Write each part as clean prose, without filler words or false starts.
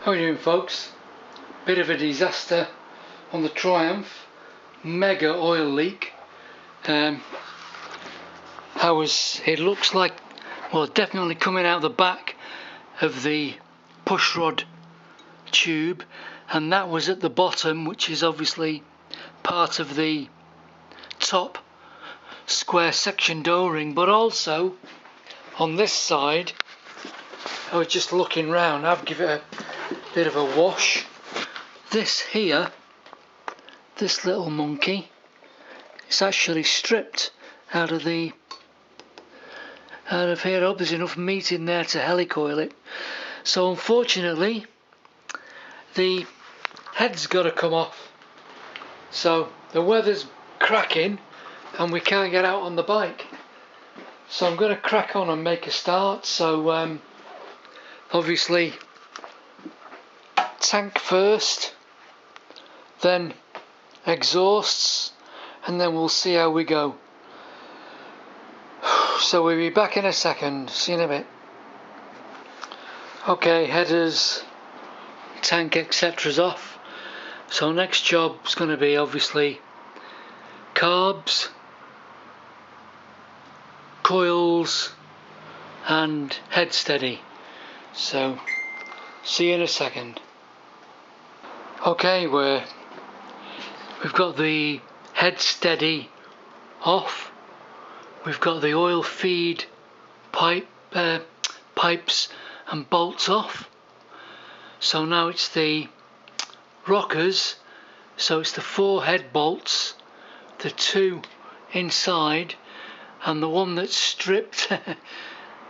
How are you doing, folks? Bit of a disaster on the Triumph. Mega oil leak. It looks like, well, definitely coming out the back of the pushrod tube, and that was at the bottom, which is obviously part of the top square section door-ring, but also on this side. I was just looking round. I've given it a bit of a wash. This here, this little monkey, it's actually stripped out of here. I hope there's enough meat in there to helicoil it. So unfortunately, the head's got to come off. So the weather's cracking and we can't get out on the bike. So I'm going to crack on and make a start. So obviously tank first, then exhausts, and then we'll see how we go. So we'll be back in a second. See you in a bit. Okay, headers, tank, etc's off. So next job's going to be obviously carbs, coils, and head steady. So see you in a second. Okay, we've got the head steady off. We've got the oil feed pipes and bolts off. So now it's the rockers. So it's the 4 head bolts, the 2 inside, and the one that's stripped,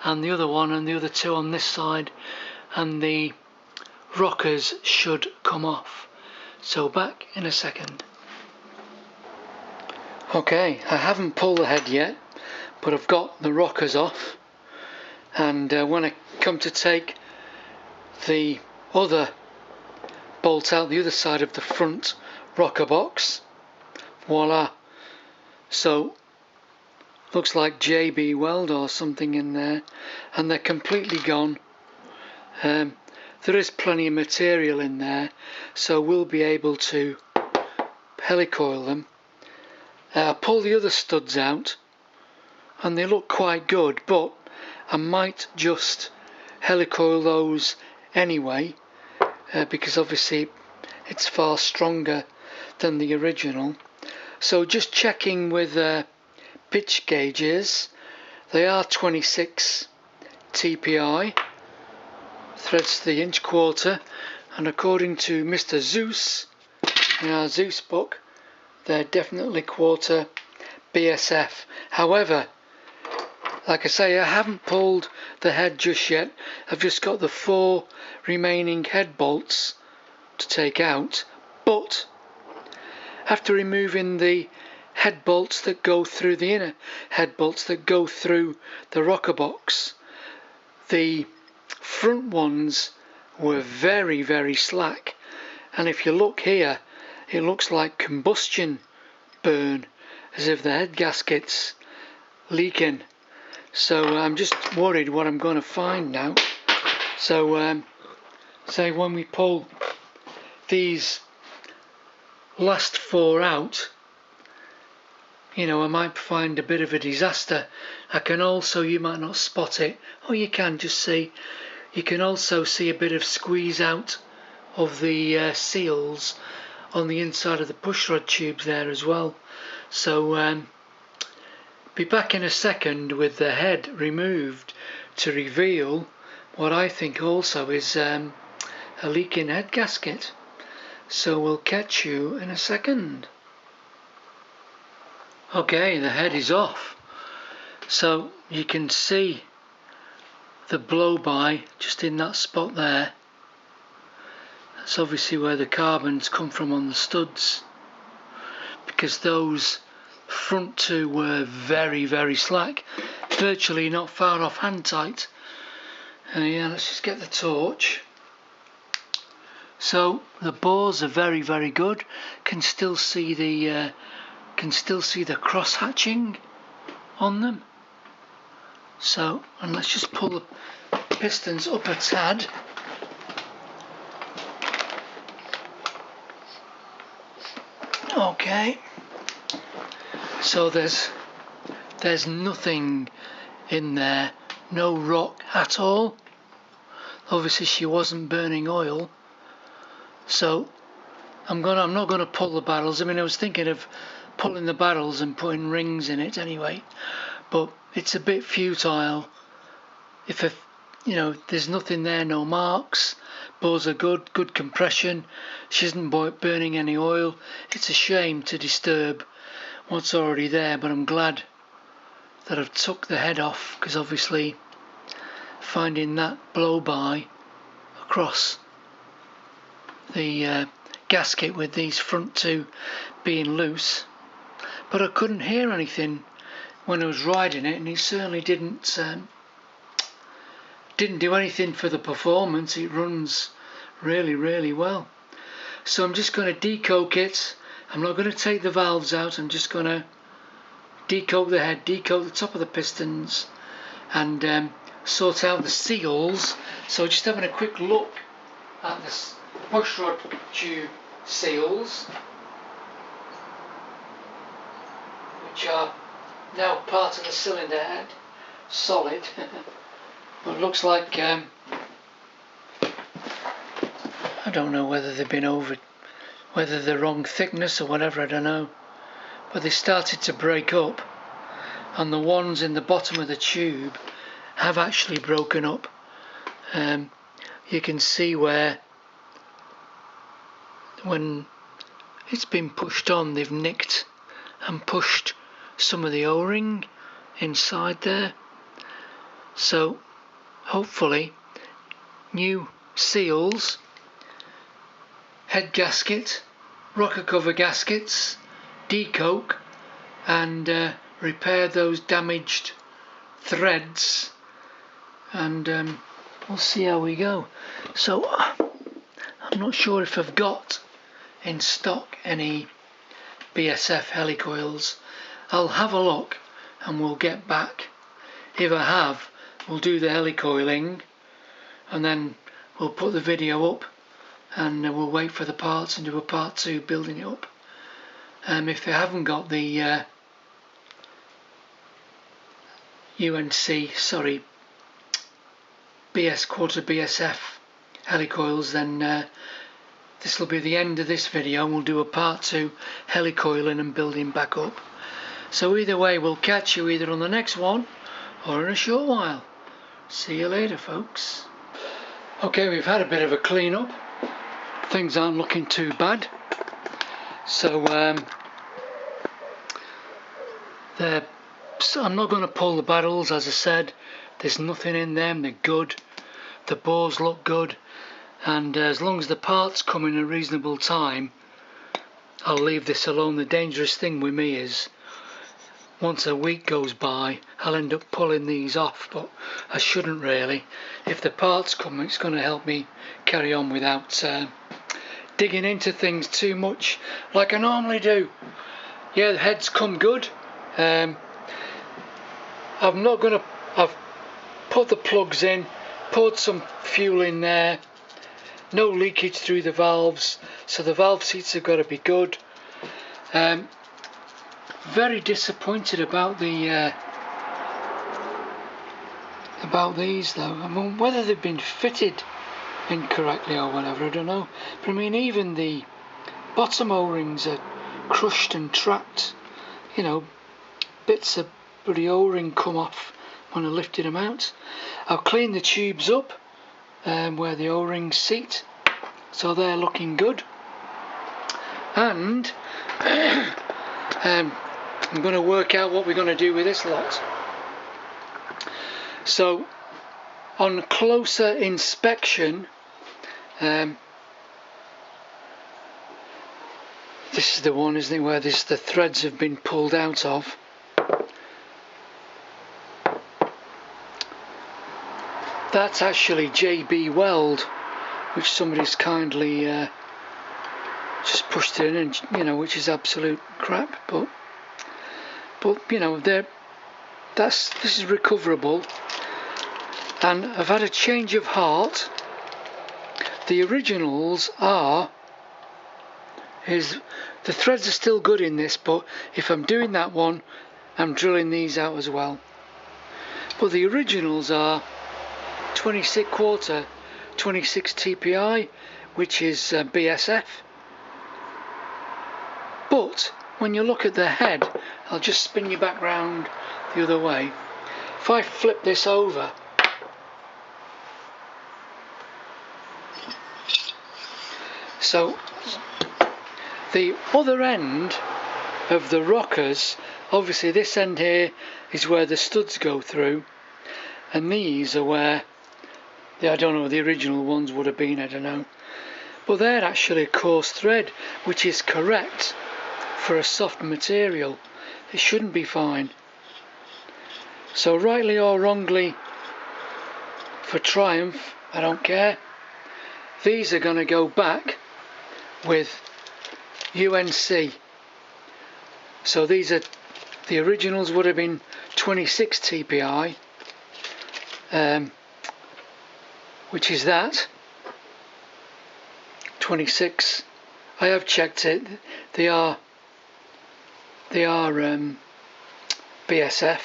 and the other one, and the other 2 on this side, and the rockers should come off. So back in a second. Okay, I haven't pulled the head yet, but I've got the rockers off, and when I come to take the other bolt out the other side of the front rocker box, voila. So looks like JB Weld or something in there, and they're completely gone. There is plenty of material in there, so we'll be able to helicoil them. Pull the other studs out, and they look quite good, but I might just helicoil those anyway, because obviously it's far stronger than the original. So just checking with pitch gauges, they are 26 TPI, threads to the inch quarter, and according to Mr. Zeus in our Zeus book, they're definitely quarter BSF. However, like I say, I haven't pulled the head just yet. I've just got the 4 remaining head bolts to take out, but after removing the head bolts that go through the inner head bolts that go through the rocker box, the front ones were very, very slack, and if you look here, it looks like combustion burn, as if the head gasket's leaking. So I'm just worried what I'm going to find now. So say when we pull these last 4 out, you know, I might find a bit of a disaster. I can also, you might not spot it, or you can just see, you can also see a bit of squeeze out of the seals on the inside of the pushrod tubes there as well. So be back in a second with the head removed to reveal what I think also is a leaking head gasket. So we'll catch you in a second. Okay, the head is off. So you can see the blow-by just in that spot there. That's obviously where the carbons come from on the studs, because those front 2 were very, very slack, virtually not far off hand tight. Yeah, let's just get the torch. So the bores are very, very good. Can still see the cross hatching on them. So, and let's just pull the pistons up a tad. Okay, so there's nothing in there, no rock at all. Obviously she wasn't burning oil, so I'm not gonna pull the barrels. I mean, I was thinking of pulling the barrels and putting rings in it anyway, but it's a bit futile. If there's nothing there, no marks, bores are good compression, she isn't burning any oil. It's a shame to disturb what's already there, but I'm glad that I've took the head off, because obviously finding that blow by across the gasket with these front two being loose, but I couldn't hear anything when I was riding it, and it certainly didn't do anything for the performance. It runs really well. So I'm just going to decoke it. I'm not going to take the valves out, I'm just going to decoke the head, decoke the top of the pistons, and sort out the seals. So just having a quick look at the pushrod tube seals, which are now part of the cylinder head, solid. But it looks like I don't know whether they've been whether they're wrong thickness or whatever, I don't know, but they started to break up, and the ones in the bottom of the tube have actually broken up. You can see where when it's been pushed on, they've nicked and pushed some of the O-ring inside there. So hopefully new seals, head gasket, rocker cover gaskets, decoke, and repair those damaged threads, and we'll see how we go. So I'm not sure if I've got in stock any BSF helicoils. I'll have a look and we'll get back. If I have, we'll do the helicoiling, and then we'll put the video up, and we'll wait for the parts and do a part 2 building it up. If they haven't got the quarter BSF helicoils, then this will be the end of this video, and we'll do a part 2 helicoiling and building back up. So either way, we'll catch you either on the next one or in a short while. See you later, folks. Okay, we've had a bit of a clean up. Things aren't looking too bad. So I'm not going to pull the barrels, as I said. There's nothing in them, they're good. The bores look good, and as long as the parts come in a reasonable time, I'll leave this alone. The dangerous thing with me is once a week goes by, I'll end up pulling these off, but I shouldn't really. If the parts come, it's going to help me carry on without digging into things too much like I normally do. Yeah, the heads come good. I've put the plugs in, poured some fuel in there, no leakage through the valves, so the valve seats have got to be good. Very disappointed about the about these though. I mean, whether they've been fitted incorrectly or whatever, I don't know. But I mean, even the bottom O-rings are crushed and trapped. You know, bits of bloody O-ring come off when I lifted them out. I'll clean the tubes up where the O-rings seat, so they're looking good. And I'm going to work out what we're going to do with this lot. So on closer inspection, this is the one, isn't it, where the threads have been pulled out of. That's actually JB Weld, which somebody's kindly just pushed it in, and which is absolute crap, but this is recoverable. And I've had a change of heart. The originals are is the threads are still good in this, but if I'm doing that one, I'm drilling these out as well. But the originals are 26 TPI, which is BSF. But when you look at the head, I'll just spin you back round the other way. If I flip this over, so the other end of the rockers, obviously this end here is where the studs go through, and these are where I don't know, the original ones would have been, I don't know, but they're actually a coarse thread, which is correct for a soft material. It shouldn't be fine. So rightly or wrongly, for triumph, I don't care, these are going to go back with UNC. So these are, the originals would have been 26 TPI, which is that 26. I have checked it, they are BSF,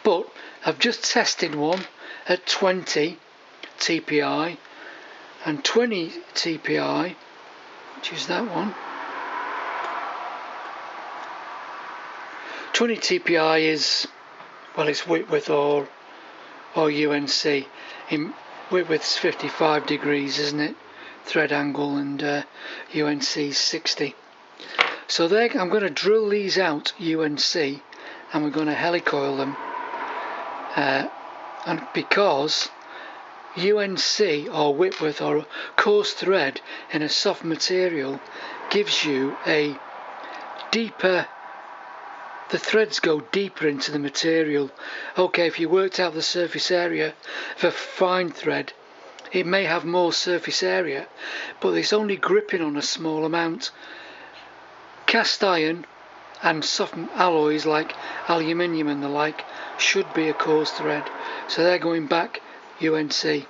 but I've just tested one at 20 TPI and 20 TPI, which is that one. 20 TPI is, well, it's Whitworth or UNC. In Whitworth's 55 degrees, isn't it? Thread angle, and UNC's 60. So there, I'm going to drill these out, UNC, and we're going to helicoil them. And because UNC or Whitworth or coarse thread in a soft material gives you a deeper, the threads go deeper into the material. Okay, if you worked out the surface area of a fine thread, it may have more surface area, but it's only gripping on a small amount. Cast iron and soft alloys like aluminium and the like should be a coarse thread, so they're going back UNC.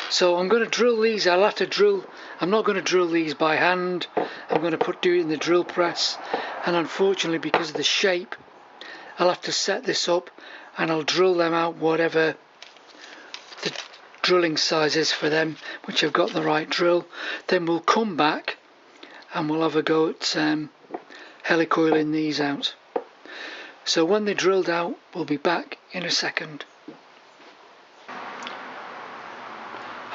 So I'm going to drill these. I'll have to drill, I'm not going to drill these by hand, I'm going to do it in the drill press, and unfortunately because of the shape I'll have to set this up and I'll drill them out whatever the drilling size is for them, which I've got the right drill. Then we'll come back and we'll have a go at helicoiling these out. So when they're drilled out, we'll be back in a second.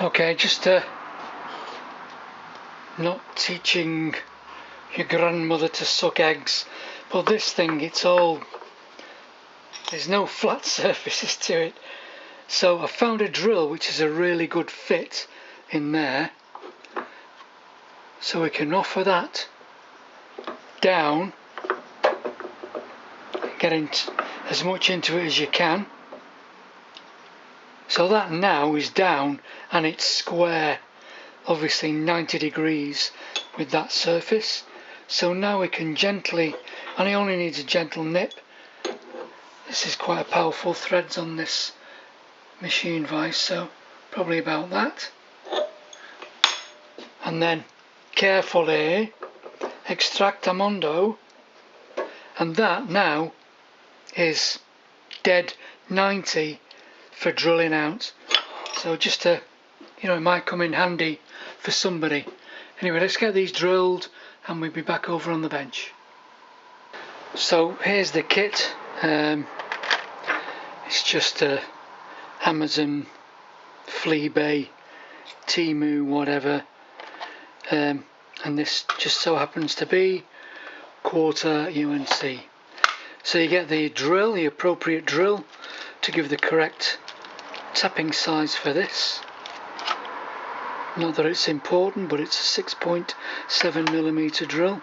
Okay, just not teaching your grandmother to suck eggs, but this thing, there's no flat surfaces to it. So I found a drill which is a really good fit in there, so we can offer that down, getting as much into it as you can. So that now is down and it's square, obviously 90 degrees with that surface. So now we can gently, and it only needs a gentle nip. This is quite a powerful threads on this machine vise, so probably about that. And then carefully extract a mondo, and that now is dead 90 for drilling out. So just to, it might come in handy for somebody. Anyway, let's get these drilled and we'll be back over on the bench. So here's the kit. It's just a Amazon, Fleabay, Temu, whatever, and this just so happens to be quarter UNC. So you get the drill, the appropriate drill to give the correct tapping size for this. Not that it's important, but it's a 6.7mm drill.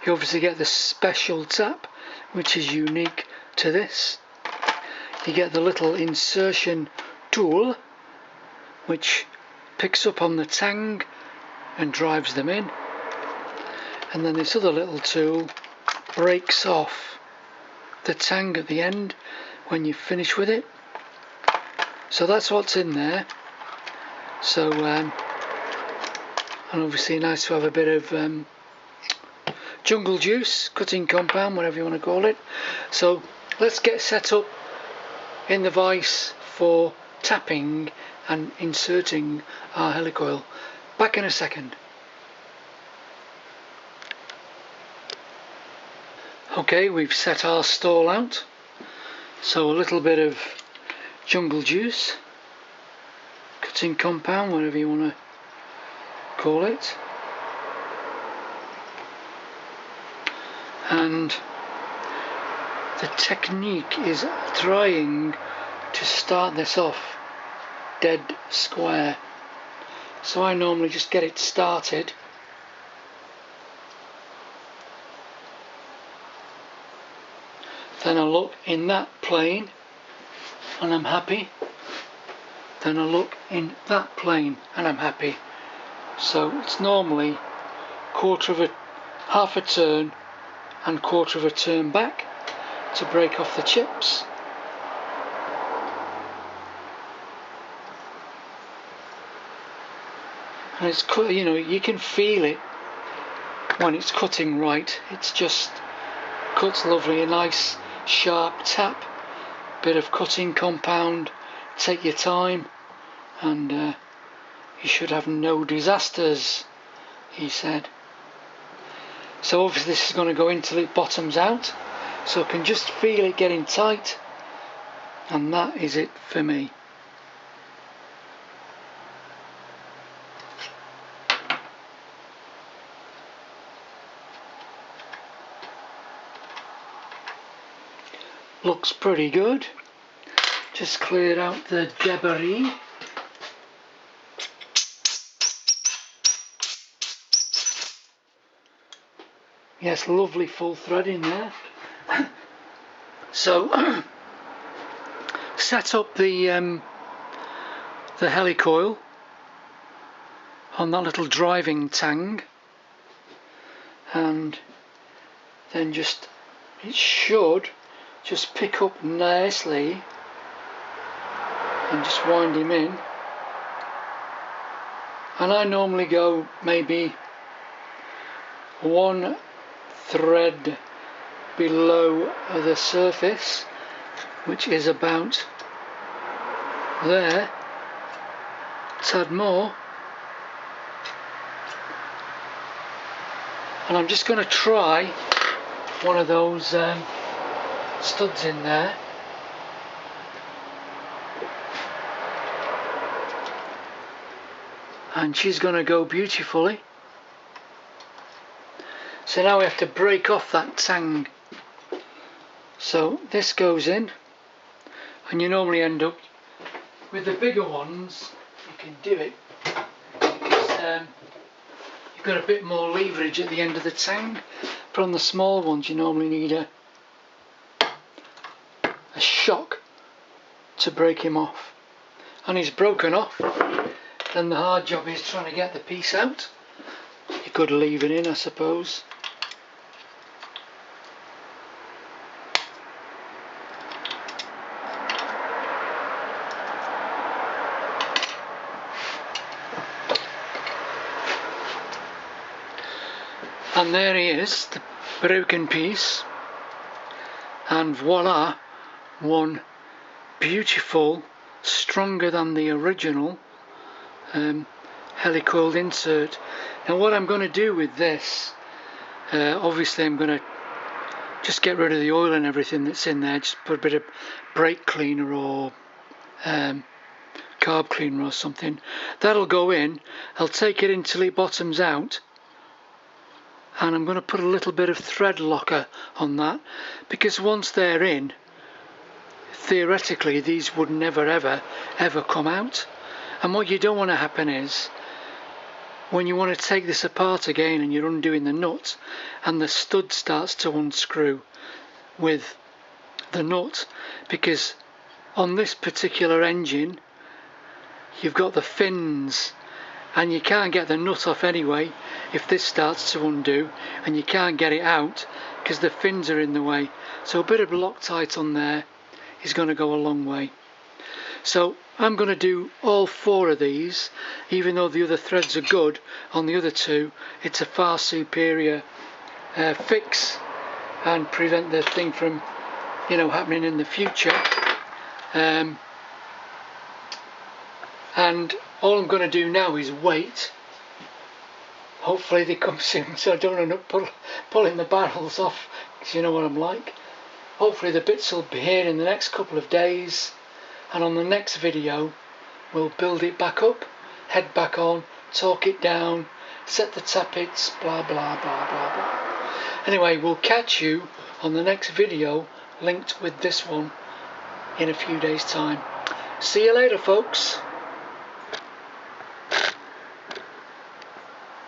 You obviously get the special tap, which is unique to this. You get the little insertion tool, which picks up on the tang and drives them in. And then this other little tool breaks off the tang at the end when you finish with it. So that's what's in there. So and obviously nice to have a bit of jungle juice, cutting compound, whatever you want to call it. So let's get set up in the vise for tapping and inserting our helicoil. Back in a second. Okay, we've set our stall out, so a little bit of jungle juice, cutting compound, whatever you want to call it, and the technique is trying to start this off dead square. So I normally just get it started then I look in that plane and I'm happy, then I look in that plane and I'm happy. So it's normally half a turn and quarter of a turn back to break off the chips. And it's, you know, you can feel it when it's cutting right. It's just cuts lovely, a nice sharp tap, bit of cutting compound. Take your time, and you should have no disasters, he said. So obviously this is going to go in till it bottoms out, so I can just feel it getting tight, and that is it for me. Looks pretty good. Just cleared out the debris. Yes, lovely full thread in there. So set up the helicoil on that little driving tang, and then it should just pick up nicely, and just wind him in. And I normally go maybe one thread below the surface, which is about there, a tad more, and I'm just going to try one of those studs in there. And she's going to go beautifully. So now we have to break off that tang. So this goes in, and you normally end up with the bigger ones. You can do it because you've got a bit more leverage at the end of the tang. But on the small ones you normally need a shock to break him off. And he's broken off. Then the hard job is trying to get the piece out. You could leave it in, I suppose. And there he is, the broken piece. And voila, one beautiful, stronger than the original helicoiled insert. Now what I'm going to do with this, obviously I'm going to just get rid of the oil and everything that's in there, just put a bit of brake cleaner or carb cleaner or something. That'll go in. I'll take it until it bottoms out, and I'm going to put a little bit of thread locker on that, because once they're in, theoretically these would never ever come out. And what you don't want to happen is, when you want to take this apart again and you're undoing the nut and the stud starts to unscrew with the nut, because on this particular engine you've got the fins and you can't get the nut off anyway if this starts to undo, and you can't get it out because the fins are in the way. So a bit of Loctite on there is going to go a long way. So I'm going to do all 4 of these, even though the other threads are good on the other 2. It's a far superior fix and prevent the thing from, you know, happening in the future. And all I'm going to do now is wait. Hopefully they come soon, so I don't end up pulling the barrels off, because you know what I'm like. Hopefully the bits will be here in the next couple of days, and on the next video we'll build it back up, head back on, torque it down, set the tappets, blah blah blah blah blah. Anyway, we'll catch you on the next video linked with this one in a few days time. See you later, folks.